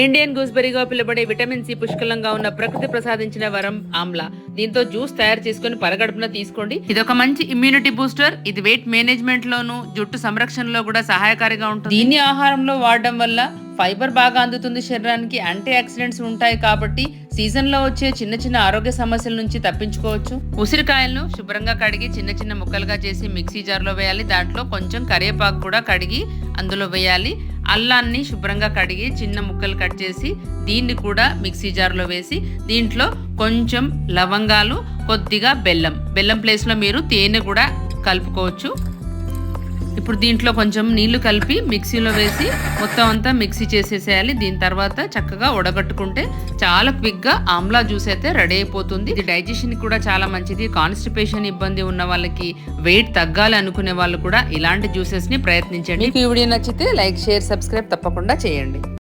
Indian గూస్బెర్రీగా పిలువబడే vitamin C పుష్కలంగా ఉన్న ప్రకృతి ప్రసాదించిన వరం ఆమ్లా. దీంతో జ్యూస్ తయారు చేసుకుని పరగడుపున తీసుకోండి. ఇది ఒక మంచి ఇమ్యూనిటీ బూస్టర్. ఇది వెయిట్ మేనేజ్మెంట్ లోను, జుట్టు సంరక్షణలో కూడా సహాయకారిగా ఉంటుంది. దీన్ని ఆహారంలో వాడడం వల్ల ఫైబర్ బాగా అందుతుంది శరీరానికి. యాంటీ ఆక్సిడెంట్స్ ఉంటాయి కాబట్టి సీజన్ లో వచ్చే చిన్న చిన్న ఆరోగ్య సమస్యల నుంచి తప్పించుకోవచ్చు. ఉసిరికాయలను శుభ్రంగా కడిగి చిన్న చిన్న ముక్కలుగా చేసి మిక్సీ జార్ లో వేయాలి. దాంట్లో కొంచెం కరివేపాకు కూడా కడిగి అందులో వేయాలి. అల్లాన్ని శుభ్రంగా కడిగి చిన్న ముక్కలు కట్ చేసి దీన్ని కూడా మిక్సీ జార్లో వేసి దీంట్లో కొంచెం లవంగాలు, కొద్దిగా బెల్లం ప్లేస్లో మీరు తేనె కూడా కలుపుకోవచ్చు. ఇప్పుడు దీంట్లో కొంచెం నీళ్లు కలిపి మిక్సీలో వేసి మొత్తం అంతా మిక్సీ చేసేసేయాలి. దీని తర్వాత చక్కగా ఉడగట్టుకుంటే చాలా క్విక్గా ఆమ్లా జ్యూస్ అయితే రెడీ అయిపోతుంది. ఇది డైజెషన్ కూడా చాలా మంచిది. కాన్స్టిపేషన్ ఇబ్బంది ఉన్న వాళ్ళకి, వెయిట్ తగ్గాలి అనుకునే వాళ్ళు కూడా ఇలాంటి జ్యూసెస్ ని ప్రయత్నించండి. మీకు ఈ వీడియో నచ్చితే లైక్, షేర్, సబ్స్క్రైబ్ తప్పకుండా చేయండి.